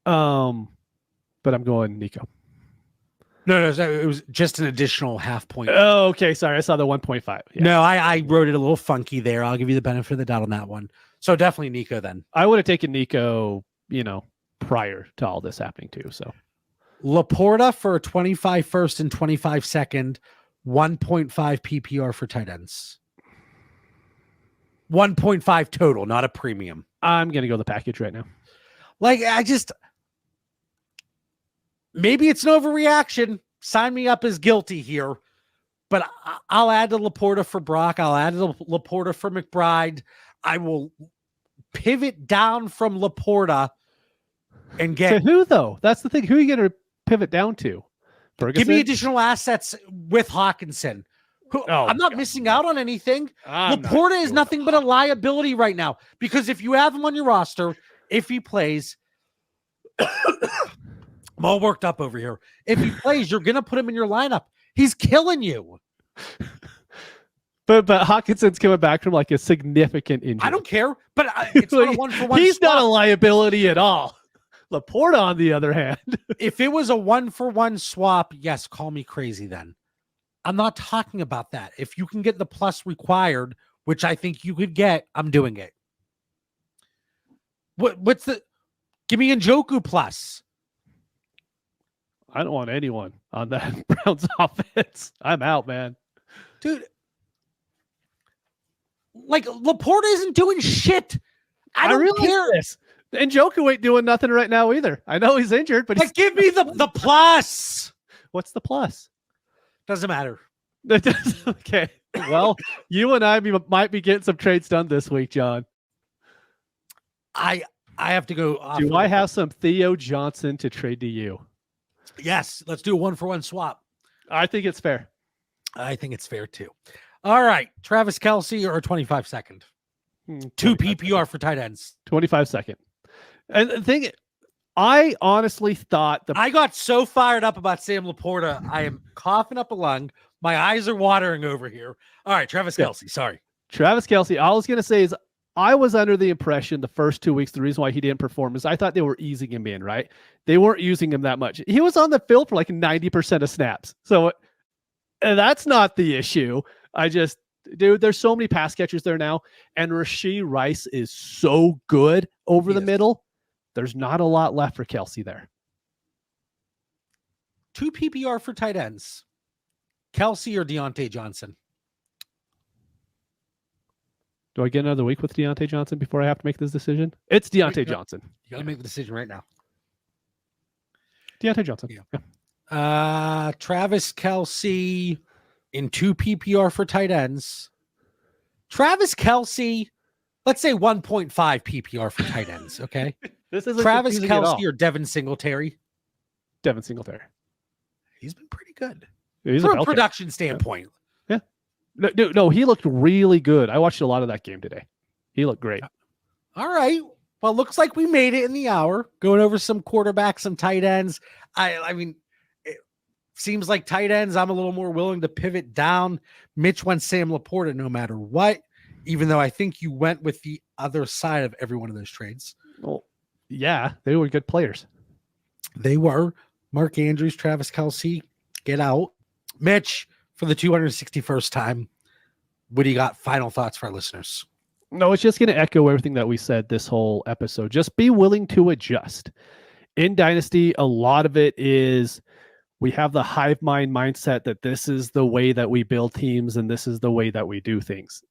But I'm going Nico. No, it was just an additional half point. Oh, okay. Sorry, I saw the 1.5. Yeah. No, I wrote it a little funky there. I'll give you the benefit of the doubt on that one. So definitely Nico then. I would have taken Nico, prior to all this happening too. So Laporta for a 25 first and 25 second, 1.5 PPR for tight ends. 1.5 total, not a premium. I'm going to go the package right now. Maybe it's an overreaction. Sign me up as guilty here. But I'll add to Laporta for Brock. I'll add to Laporta for McBride. I will pivot down from Laporta and get... To who, though? That's the thing. Who are you going to pivot down to? Ferguson? Give me additional assets with Hawkinson. I'm not missing out on anything. Laporta is nothing but a liability right now. Because if you have him on your roster, if he plays... I'm all worked up over here. If he plays, you're going to put him in your lineup. He's killing you. But Hawkinson's coming back from like a significant injury. I don't care, but it's not a one-for-one He's swap. not a liability at all. Laporta, on the other hand. If it was a one-for-one swap, yes, call me crazy then. I'm not talking about that. If you can get the plus required, which I think you could get, I'm doing it. What's the... Give me Njoku plus. I don't want anyone on that Browns offense. I'm out, man. Dude, Laporta isn't doing shit. I don't care. This. And Njoku ain't doing nothing right now either. I know he's injured, but give me the plus. What's the plus? Doesn't matter. Okay. Well, you and I might be getting some trades done this week, John. I have to go. Do I have some Theo Johnson to trade to you? Yes, let's do a one-for-one swap. I think it's fair. I think it's fair too. All right, Travis Kelce or 25 second. 2 PPR for tight ends. 25 second. And the thing, I honestly thought I got so fired up about Sam Laporta. I am coughing up a lung. My eyes are watering over here. All right, Travis Kelce. Sorry. Travis Kelce. All I was going to say is I was under the impression the first 2 weeks, the reason why he didn't perform is I thought they were easing him in, right? They weren't using him that much. He was on the field for like 90% of snaps. So that's not the issue. Dude, there's so many pass catchers there now. And Rashee Rice is so good over the middle. There's not a lot left for Kelce there. 2 PPR for tight ends. Kelce or Deontay Johnson? Do I get another week with Deontay Johnson before I have to make this decision? It's Deontay Johnson. You got to make the decision right now. Deontay Johnson. Yeah. Travis Kelce in 2 PPR for tight ends. Travis Kelce, let's say 1.5 PPR for tight ends, okay? This is Travis Kelce or Devin Singletary? Devin Singletary. He's been pretty good. He's from a production standpoint. Yeah. No, he looked really good. I watched a lot of that game today. He looked great. All right. Well, looks like we made it in the hour. Going over some quarterbacks, some tight ends. I mean, it seems like tight ends, I'm a little more willing to pivot down. Mitch went Sam Laporta no matter what, even though I think you went with the other side of every one of those trades. Well, yeah, they were good players. They were. Mark Andrews, Travis Kelce, get out. Mitch, for the 261st time, what do you got? Final thoughts for our listeners? No, it's just going to echo everything that we said this whole episode. Just be willing to adjust. In Dynasty, a lot of it is we have the hive mind mindset that this is the way that we build teams and this is the way that we do things.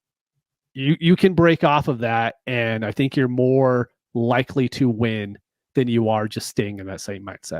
You can break off of that, and I think you're more likely to win than you are just staying in that same mindset.